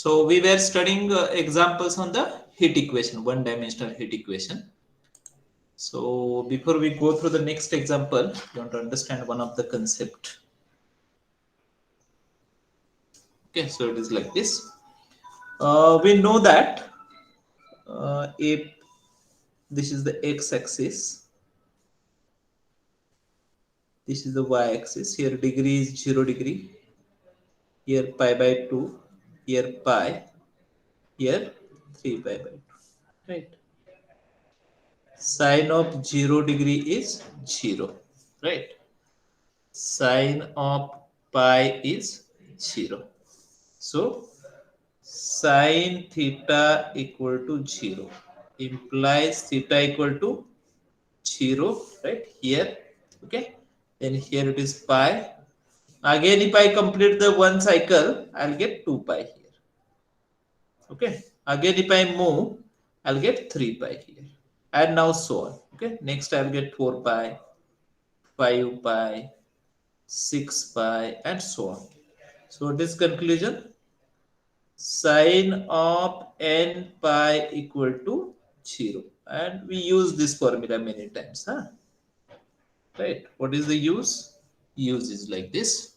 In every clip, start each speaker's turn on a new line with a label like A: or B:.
A: So we were studying examples on the heat equation, one-dimensional heat equation. So before we go through the next example, you want to understand one of the concept. Okay, so it is like this. We know that if this is the x-axis, this is the y-axis. Here degree is 0 degree. Here pi by 2. Here pi. Here 3 pi by 2. Right. Sine of 0 degree is 0. Right. Sine of pi is 0. So sine theta equal to 0 implies theta equal to 0, right? Here, okay. Then here it is pi. Again, if I complete the one cycle, I'll get 2 pi here. Okay. Again, if I move, I'll get 3 pi here. And now so on. Okay. Next, I'll get 4 pi, 5 pi, 6 pi, and so on. So this conclusion, sine of n pi equal to 0. And we use this formula many times. Huh? Right. What is the use? Use is like this.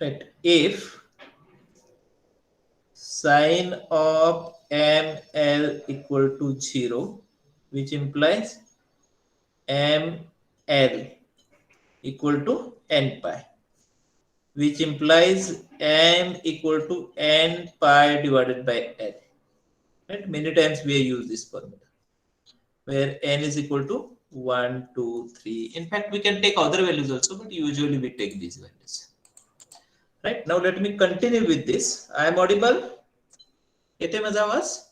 A: Right. If sine of ml equal to 0, which implies ml equal to n pi, which implies m equal to n pi divided by l. Right? Many times we use this formula, where n is equal to 1, 2, 3. In fact, we can take other values also, but usually we take these values. Right? Now let me continue with this. I am audible? Yete maza was?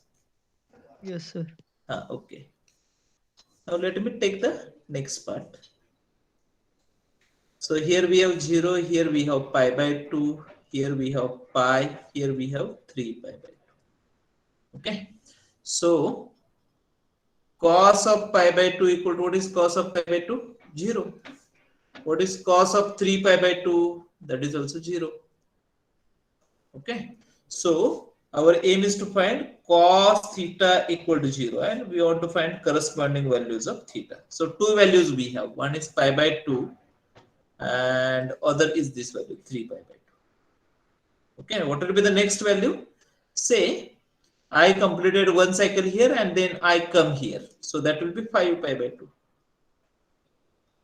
B: Yes, sir.
A: Okay. Now let me take the next part. So here we have 0, here we have pi by 2, here we have pi, here we have 3 pi by 2. Okay. So cos of pi by 2 equal to, what is cos of pi by 2? 0. What is cos of 3 pi by 2? That is also 0. Okay. So our aim is to find cos theta equal to 0, and we want to find corresponding values of theta. So two values we have. One is pi by 2 and other is this value 3 pi by 2. Okay. What will be the next value? Say I completed one cycle here and then I come here. So that will be 5 pi by 2.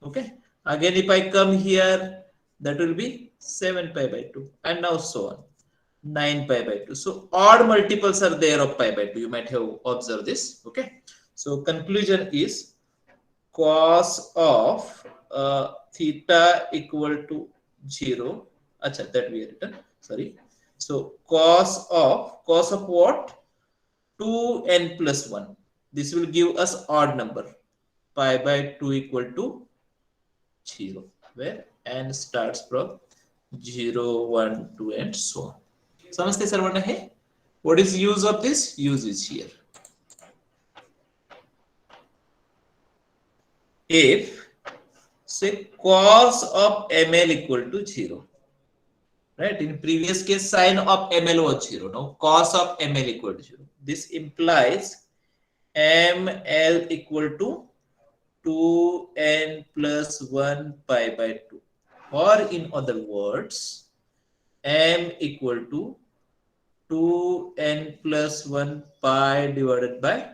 A: Okay. Again, if I come here, that will be 7 pi by 2. And now so on. 9 pi by 2. So odd multiples are there of pi by 2. You might have observed this. Okay. So conclusion is cos of theta equal to 0. Achha, that we have written. Sorry. So cos of what? 2n plus 1. This will give us odd number. Pi by 2 equal to 0, where n starts from 0, 1, 2, and so on. समझते सर्वर्ण है? What is use of this? Use is here. If say cos of ml equal to 0, right? In previous case, sine of ml was 0. Now cos of ml equal to 0. This implies ml equal to 2n plus 1 pi by 2. Or in other words, m equal to 2n plus 1 pi divided by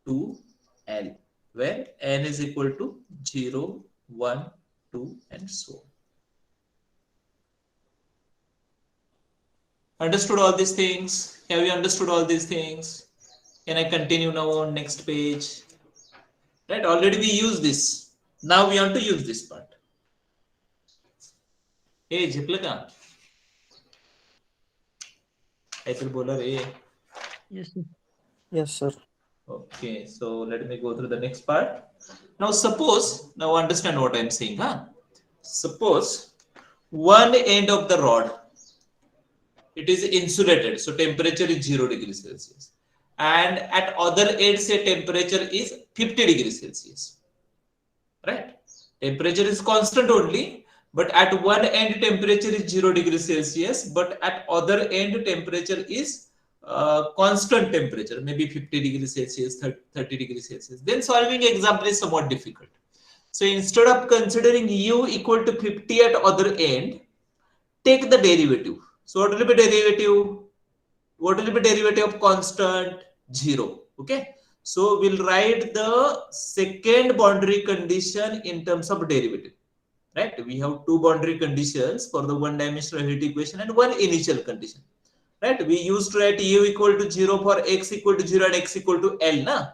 A: 2l, where n is equal to 0, 1, 2, and so on. Understood all these things? Have you understood all these things? Can I continue now on next page? Right? Already we use this. Now we want to use this part. Hey, Jiplaka. I bola re.
B: Yes, sir.
C: Yes, sir.
A: Okay, so let me go through the next part. Now suppose, now understand what I'm saying, huh? Suppose one end of the rod, it is insulated, so temperature is 0 degrees Celsius. And at other end, say temperature is 50 degrees Celsius. Right? Temperature is constant only, but at one end temperature is 0 degrees Celsius, but at other end temperature is constant temperature, maybe 50 degrees Celsius, 30 degrees Celsius. Then solving example is somewhat difficult. So instead of considering u equal to 50 at other end, take the derivative. So what will be derivative? What will be derivative of constant? 0. Okay. So we'll write the second boundary condition in terms of derivative. Right? We have two boundary conditions for the one-dimensional heat equation and one initial condition. Right? We used to write u equal to 0 for x equal to 0 and x equal to L. Na?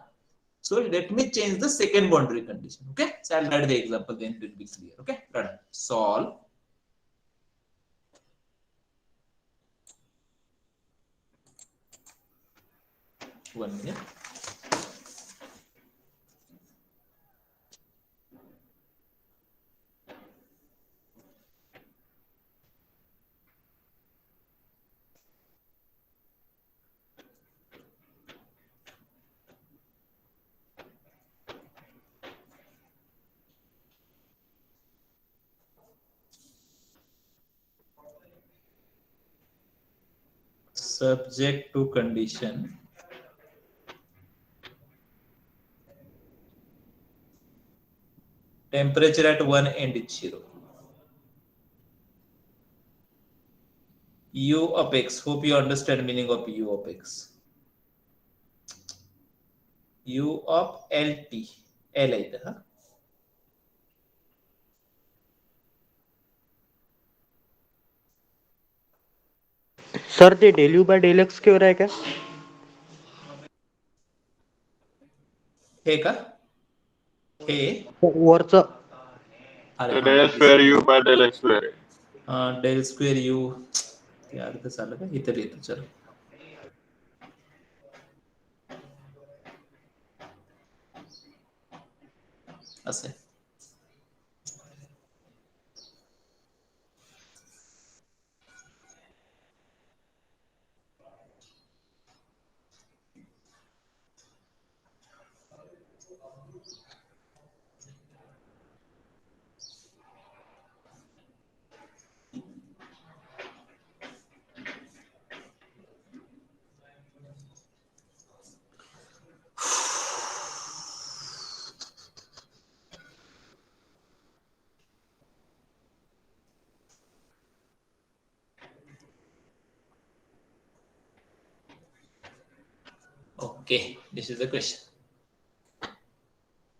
A: So let me change the second boundary condition. Okay. So I'll write the example, then it will be clear. Okay. Run. Solve. One minute. Subject to condition. Temperature at one end is 0. U of x. Hope you understand meaning of u of x. U of LT. L either, huh?
C: Sir ते del u by del x क्यों रहा है क्या?
A: हे का? हे?
C: वरचं
A: अरे
D: तर
A: हा
D: del square u by del x square आहे.
A: Del square u. ते अर्थ झालं का? इतर येतो चल. असं आहे. Okay, this is the question.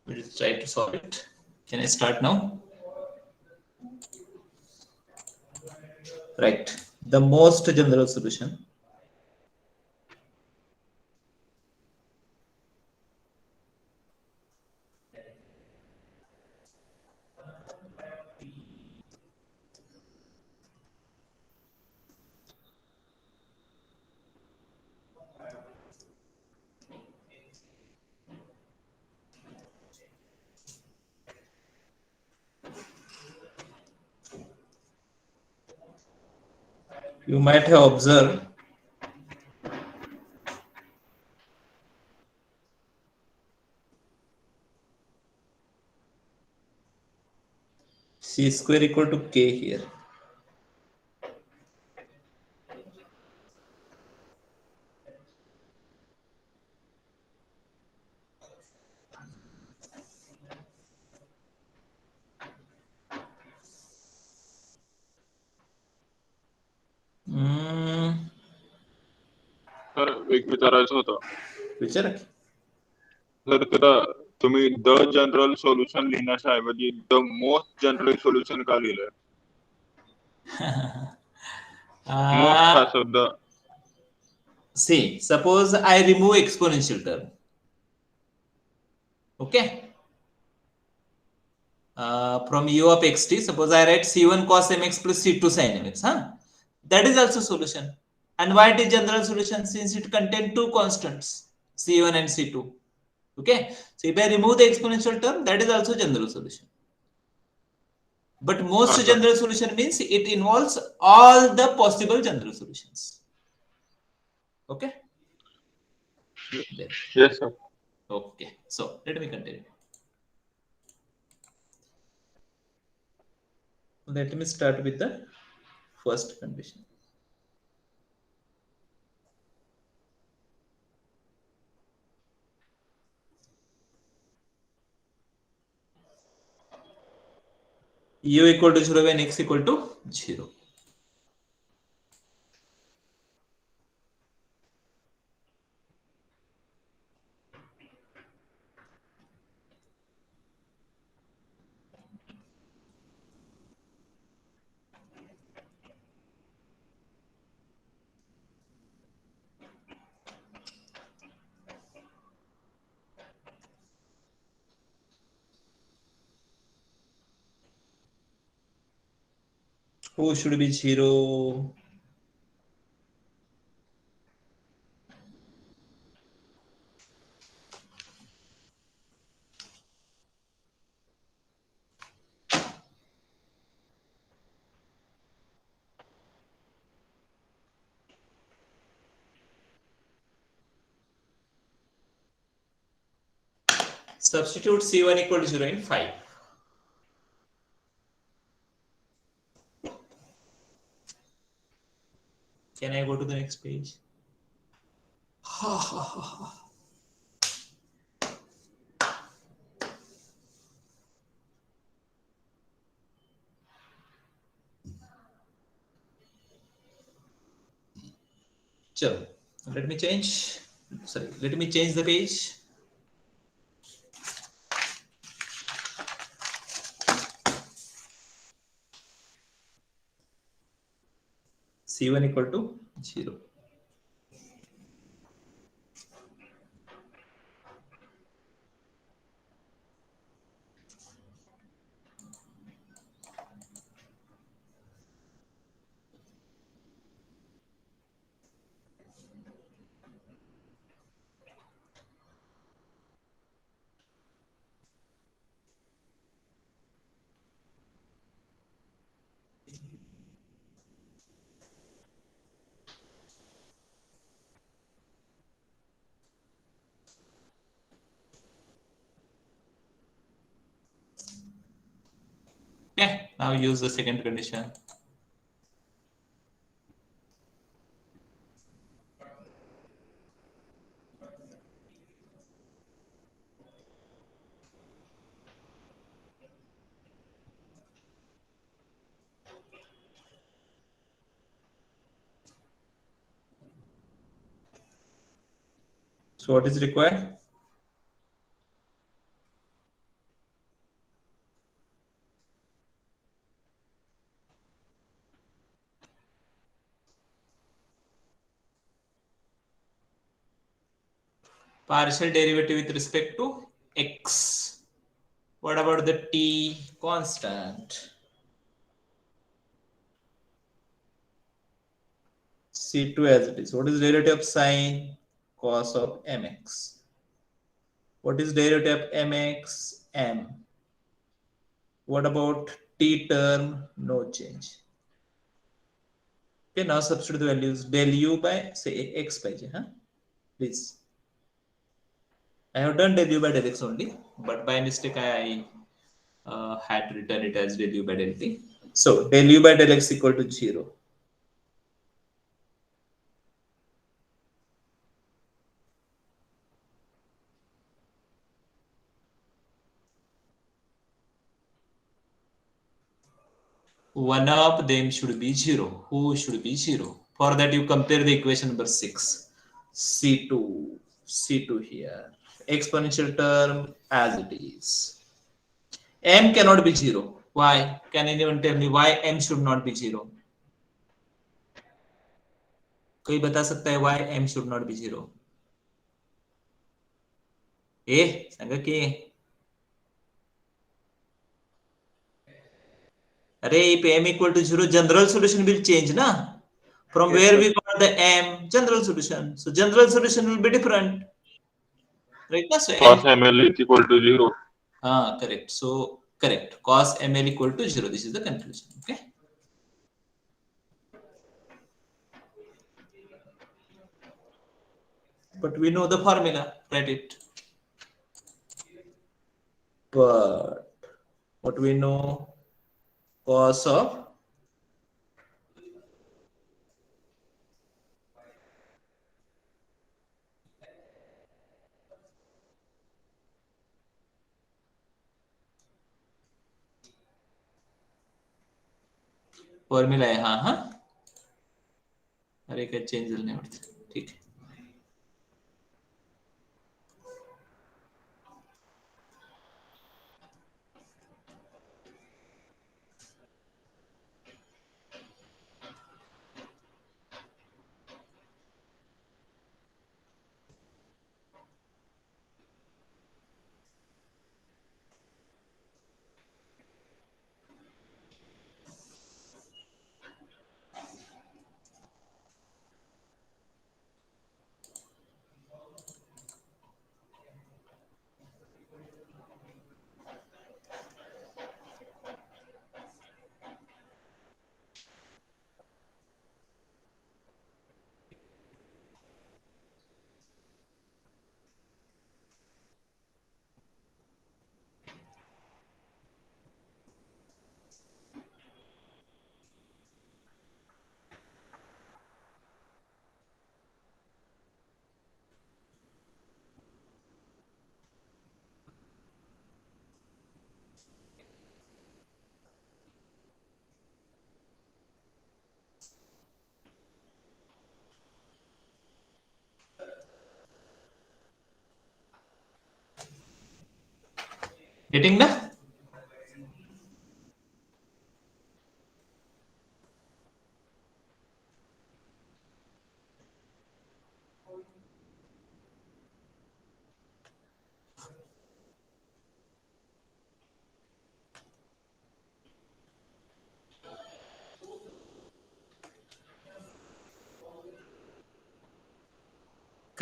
A: We'll try to solve it. Can I start now? Right. The most general solution. You might have observed c square equal to k here.
D: तर एक विचारायचं होतं.
A: विचारा की.
D: तर तिथं तुम्ही द जनरल सोल्युशन लिहिण्याच्या ऐवजी द मोस्ट जनरल सोल्युशन का लिहिलंय? मोस्ट हा शब्द
A: See, suppose I remove exponential term. Okay. From u of xt, suppose I write c1 cos mx plus c2 sin mx. Huh? That is also solution. And why it is general solution? Since it contains two constants, c1 and c2. Okay. So if I remove the exponential term, that is also general solution. But most general solution means it involves all the possible general solutions. Okay. There.
D: Yes, sir.
A: Okay. So let me continue. Let me start with the first condition. U equal to 0 when x equal to 0. Who should be 0? Substitute C1 equal to 0 in 5. Can I go to the next page? Chalo. Let me change. Sorry, let me change the page. C1 equal to 0. Yeah, now use the second condition. So what is required? Partial derivative with respect to x. What about the t constant? C2 as it is. What is derivative of sine cos of mx? What is derivative of mx? M. What about t term? No change. Okay, now substitute the values. Del u by say x by j, huh? Please. I have done del u by del x only, but by mistake I had written it as del u by del t. So del u by del x equal to 0. One of them should be 0. Who should be 0? For that you compare the equation number 6. C2 here. Exponential term as it is. M cannot be 0. Why? Can anyone tell me why M should not be 0? कोई बता सकता है why M should not be 0? सांगा की अरे if M equal to 0, general solution will change, na? From
C: Yes,
A: where
C: sir.
A: we got the M, general solution. So general solution will be different. Right? So
D: Cos
A: M.
D: ml is equal to 0.
A: Correct. So correct. Cos ml equal to 0. This is the conclusion. Okay. But we know the formula. Write it. But what we know, cos of formula आहे हा अरे काही change झालं नाही वाटतं ठीक आहे getting ना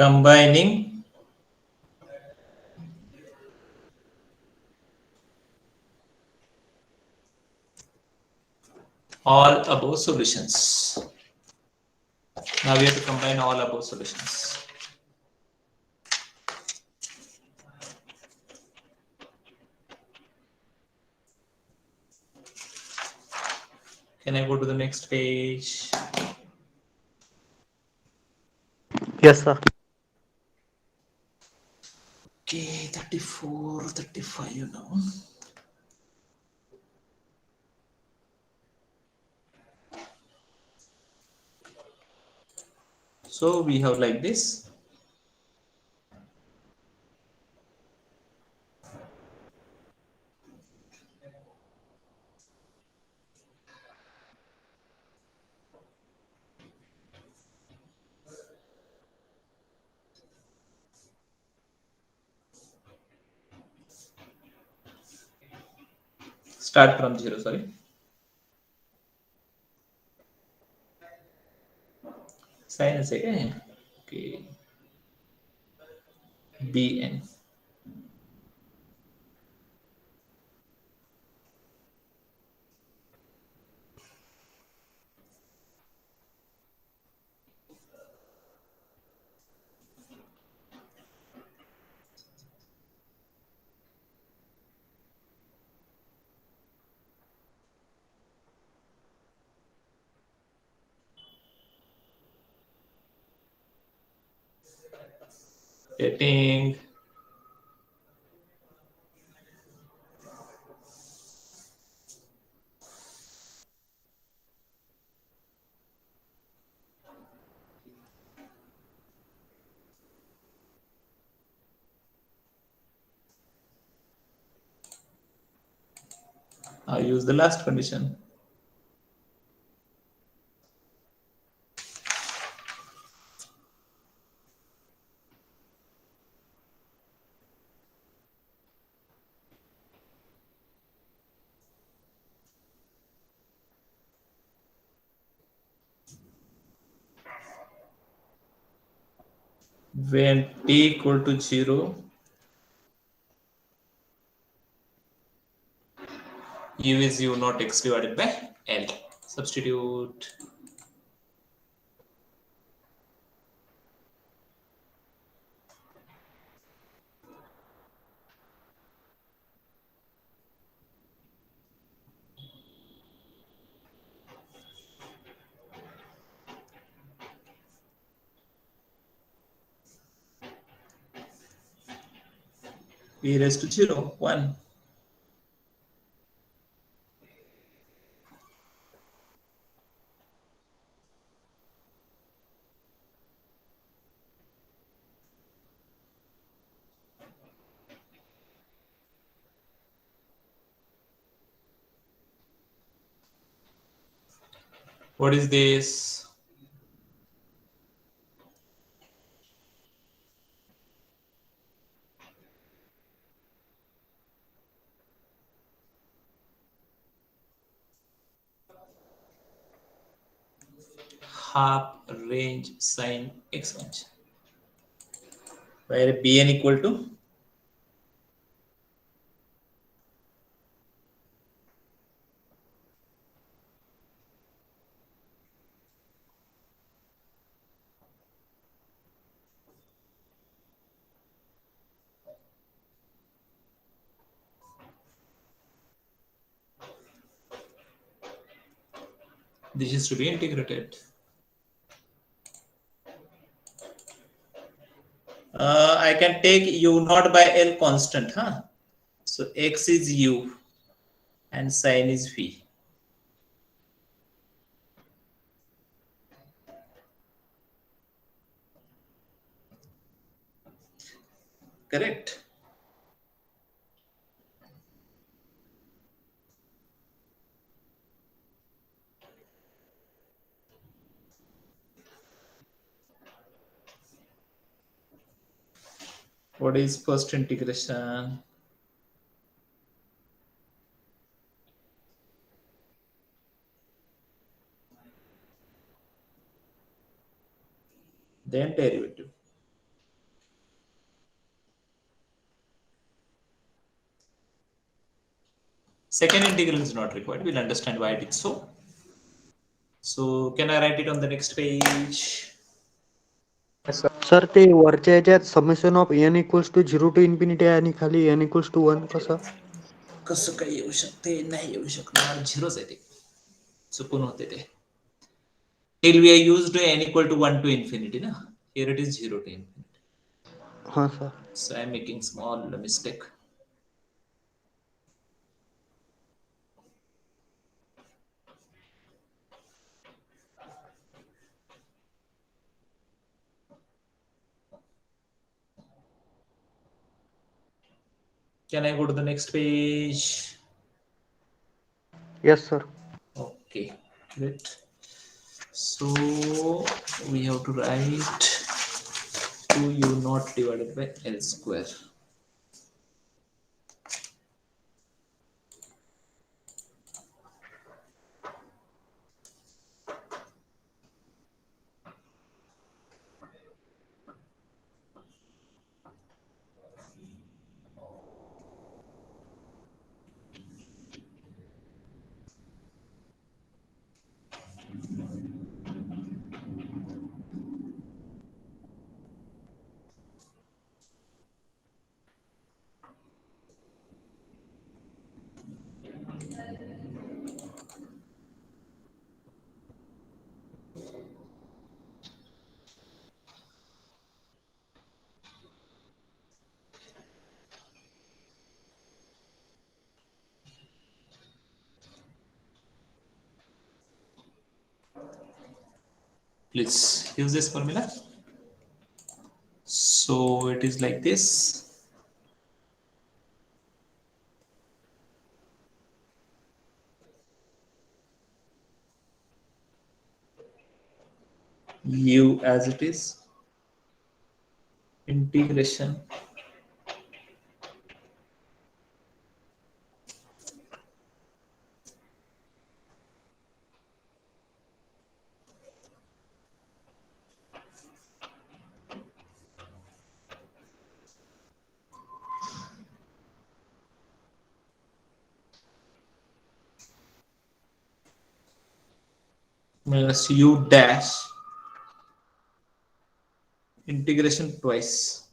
A: combining all above solutions. Now we have to combine all above solutions. Can I go to the next page?
C: Yes, sir.
A: Okay, 34, 35 now. So we have like this. Start from 0, sorry. Sign a second. Okay. BN. Getting I use the last condition. When t equal to 0, u is u not x divided by L. Substitute. e raised to 0, 1. What is this? Half range sine expansion, where bn equal to this is to be integrated. I can take u naught by L constant, huh? So x is u and sine is v. Correct? What is first integration? Then derivative. Second integral is not required. We'll understand why it is so. So can I write it on the next page?
C: Sir ते वरच्या याच्यात summation of n equals to 0 to infinity आणि खाली N equals to 1 कसं
A: कसं काही येऊ शकते? नाही येऊ शकणार. झिरोच आहे ते. चुकून होते ते. Till we are used to n equal to 1 to infinity. Na? Here it is 0 to infinity.
C: हां sir
A: So I'm making small mistake. Can I go to the next page?
C: Yes sir
A: Okay, great. So we have to write 2u naught divided by L square. Please use this formula. So it is like this. U as it is. Integration minus u dash integration twice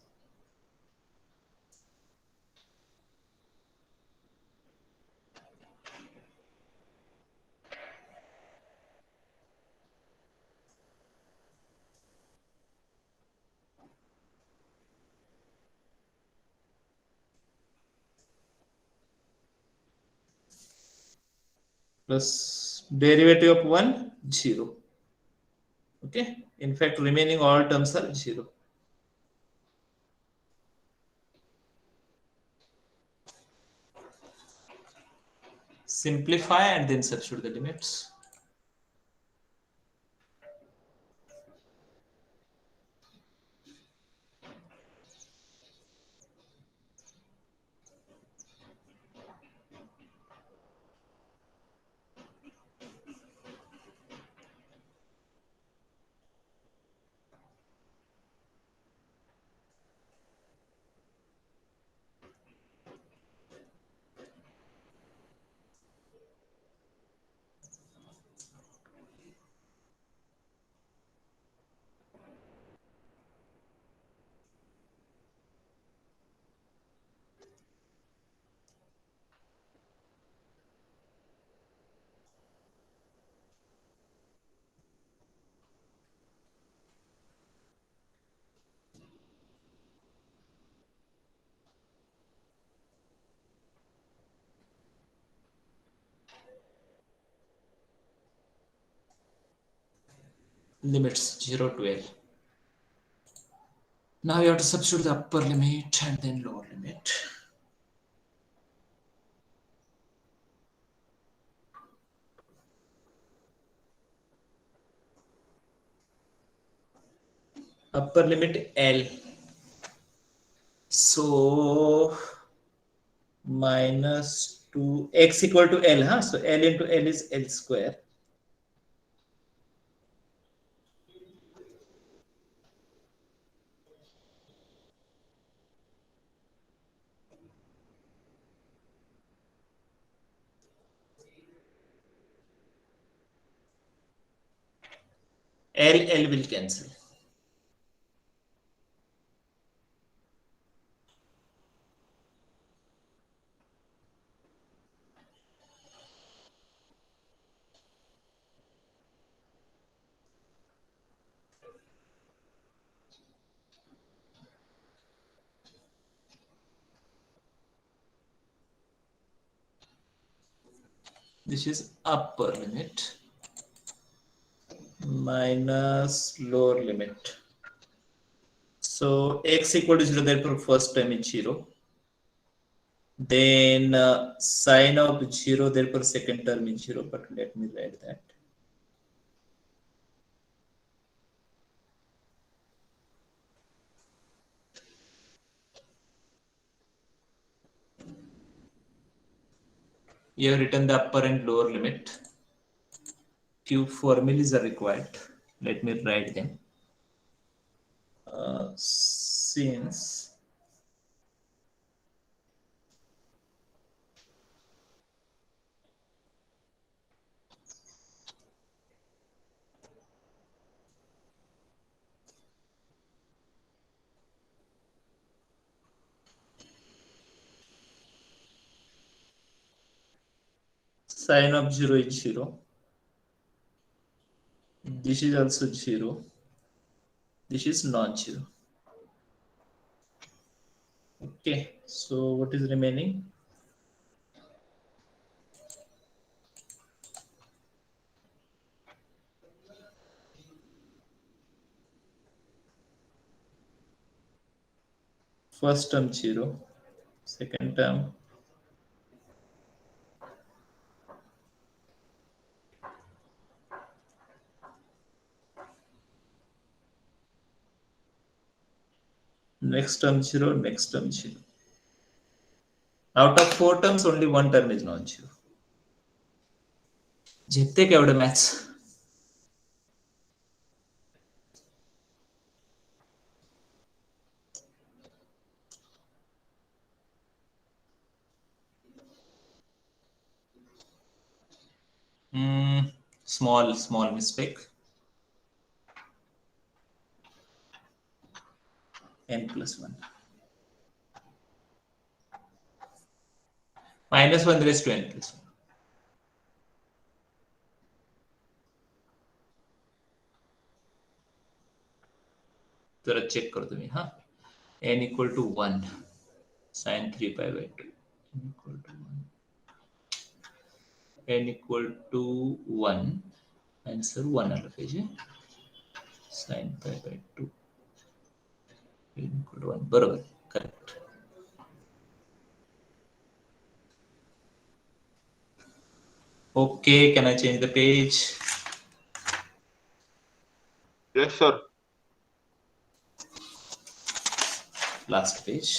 A: plus derivative of 1, 0. Okay. In fact, remaining all terms are 0. Simplify and then substitute the limits. Limits 0 to L. Now you have to substitute the upper limit and then lower limit. Upper limit L. So minus 2 x equal to L, huh? So L into L is L square. L will cancel. This is upper limit minus lower limit. So x equal to 0, therefore first term is 0. Then sine of 0, therefore second term is 0. But let me write that. You have written the upper and lower limit. Few formulas are required. Let me write them. Since sine of 0 is 0, this is also 0, this is non-zero. Okay, so what is remaining? First term 0, second term next term 0, next term 0. Out of 4 terms, only one term is non-zero. झेपते का एवढं maths? Small mistake. N plus 1. Minus 1 raised to N plus 1. जरा check करतो मी हा. N equal to 1 sin 3 pi by 2 n equal to 1. n equal to 1. Answer 1 आलं पाहिजे. sin pi by 2 n equal to 1. बरोबर, correct. Okay, can I change the page?
D: Yes, sir.
A: Last page.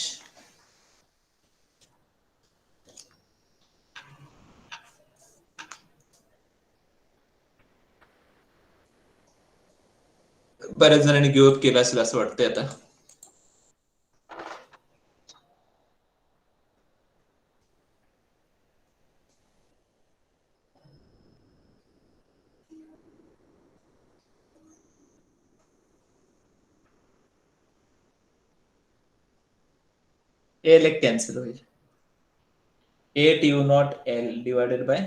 A: बऱ्याच जणांनी give केला असेल असं वाटतंय आता. L एक कॅन्सल होईल. 8 u naught L divided by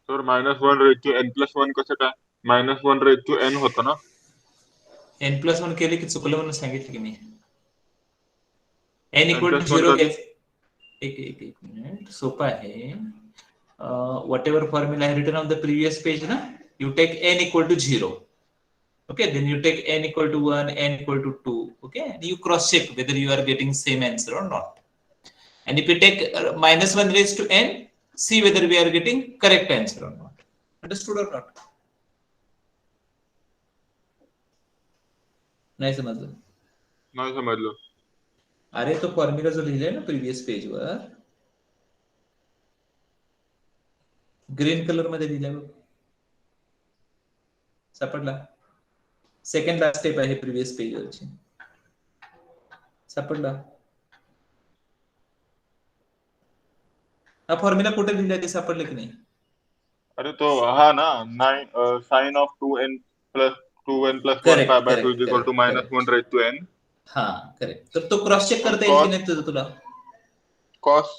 D: sir -1 raised to n plus 1 कसं काय? -1 raised to n होतं ना?
A: n+1 केले की चुकलं म्हणून सांगितलं की मी. n
D: n
A: equal to
D: plus 1
A: 0
D: कधी?
A: एक मिनिट, सोपं आहे. Whatever formula I written on the previous page ना, you take n equal to 0. Okay, then you take n equal to 1, n equal to 2. Okay, and you cross check whether you are getting same answer or not. And if you take -1 raised to n, see whether we are getting correct answer or not. Understood or not? नाही समजलं.
D: नाही समजलं.
A: अरे तो formula जो लिहिलाय ना previous पेजवर, green colour मध्ये लिहिलाय बघ, सापडला? सेकंड लास्ट स्टेप आहे प्रिव्हियस पेजवरची. सापडला? हा फॉर्म्युला कुठे लिहिलाय ते सापडलं की नाही?
D: अरे तो हा ना, sin of 2n plus 2n plus 1 pi by 2 is equal to -1 raised to n.
A: हा करेक्ट. तर तो क्रॉस चेक करता येईल की नाही तुला?
D: cos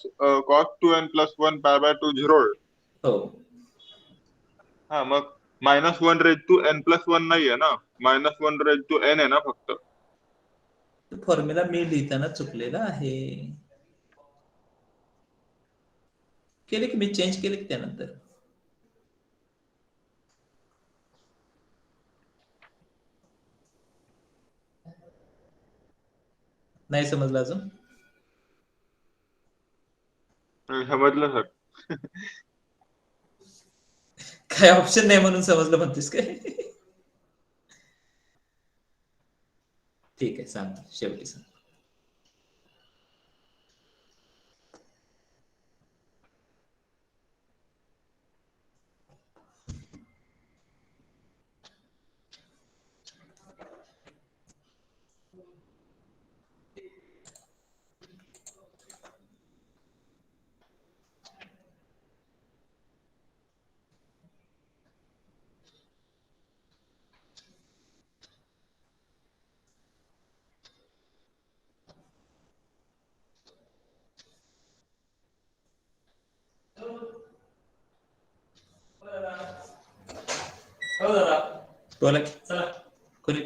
D: 2n plus 1 pi by 2 0 आहे.
A: हो.
D: हा मग -1 raised to n plus 1 नाहीये ना, -1 raised to n आहे ना फक्त.
A: फॉर्म्युला मी लिहिताना चुकलेला आहे. केले की मी चेंज केले की त्यानंतर. नाही समजलं अजून?
D: समजलं सर.
A: काय ऑप्शन नाही म्हणून समजलं म्हणतेस काय? ठीक आहे, सांग शेवटी सांग. बोला की. चला कोणी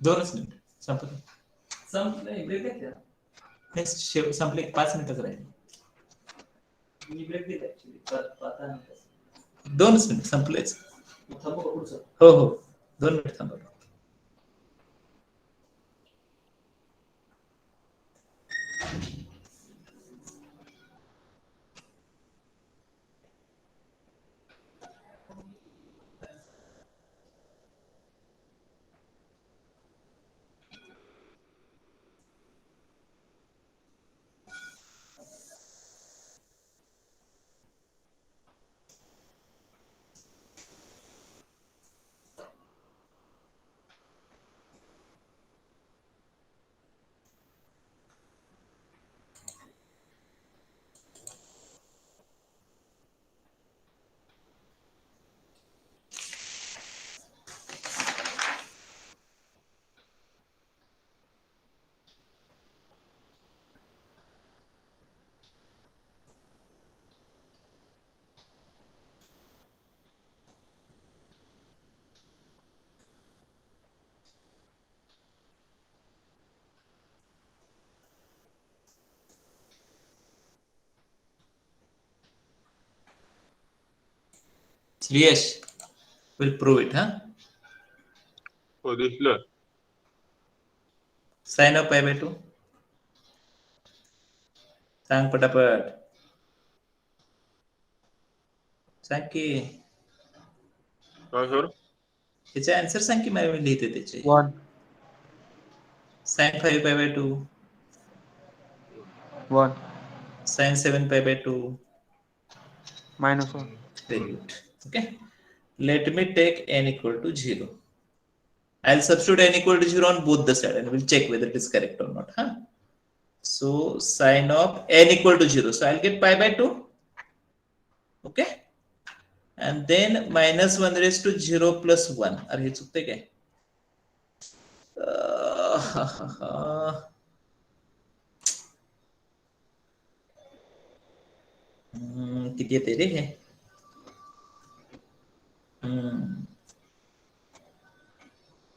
A: 2 मिनिट संपलं. संपले 5 मिनिटच राहिले. 2 मिनिट संपलेच. हो हो 2 मिनिट थांबा. Shreyash will prove it. हा,
D: हो दिसलं.
A: साइन ऑफ पाय बाय 2 सांग पटापट, सांग की
D: काय सर?
A: त्याचे आन्सर सांग की, मला मी लिहिते त्याचे.
C: 1
A: sine 5 pi by 2,
C: 1
A: sine 7 pi by 2.
C: -1
A: Very good. Okay. Let me take n equal to 0. I'll substitute n equal to 0 on both the side and we'll check whether it is correct or not. Huh? So sine of n equal to 0. So I'll get pi by 2. Okay. And then minus 1 raised to 0 plus 1. Are you चुकते काय? किती येते रे हे?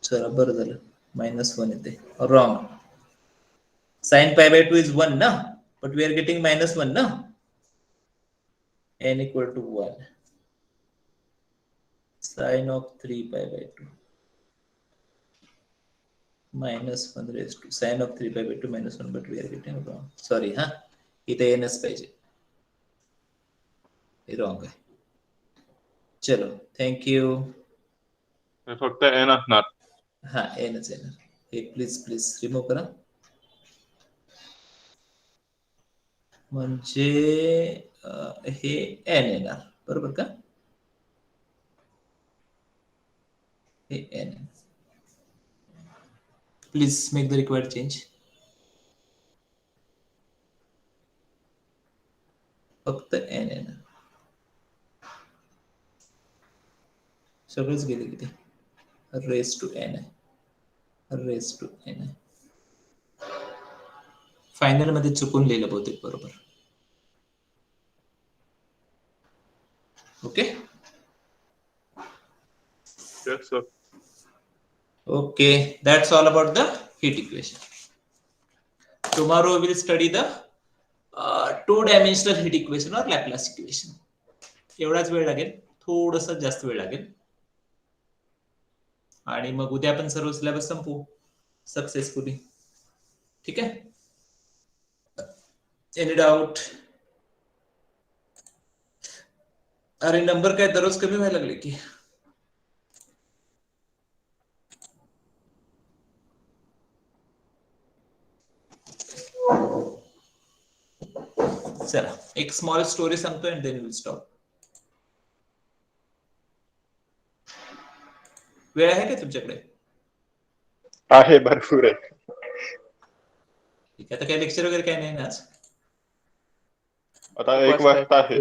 A: चला बरं झालं, -1 येते. Wrong. Sin pi by 2 is 1 na, but we are getting -1 na. N equal to 1. Sin of 3 pi by 2 -1 raised to sin of 3 pi by 2 -1, but we are getting wrong. Sorry, huh? इथे n's पाहिजे, हे wrong आहे. चलो, thank you.
D: हे फक्त n असणार.
A: हा, nच येणार. हे please remove करा. म्हणजे हे n येणार, बरोबर का? हे n. Please make the required change. फक्त n येणार. सगळंच गेले किती? रेस टू n आहे, रेस टू n आहे. फायनल मध्ये चुकून लिहिलं बहुतेक, बरोबर. Okay.
D: Yes, sir.
A: Okay, that's all about the heat equation. Tomorrow we will study the two-dimensional heat equation or Laplace equation. एवढाच वेळ लागेल, थोडंसं जास्त वेळ लागेल, आणि मग उद्या आपण सर्व सिलेबस संपवू सक्सेसफुली. ठीक आहे? Any doubt? अरे नंबर काय दररोज कमी व्हायला लागले की. चला, एक स्मॉल स्टोरी सांगतो आणि देन विल स्टॉप. वेळ आहे का तुमच्याकडे?
D: आहे, भरपूर आहे.
A: ठीक आहे, आता काही लेक्चर वगैरे काही नाही ना आज?
D: आता 1 वाजता आहे.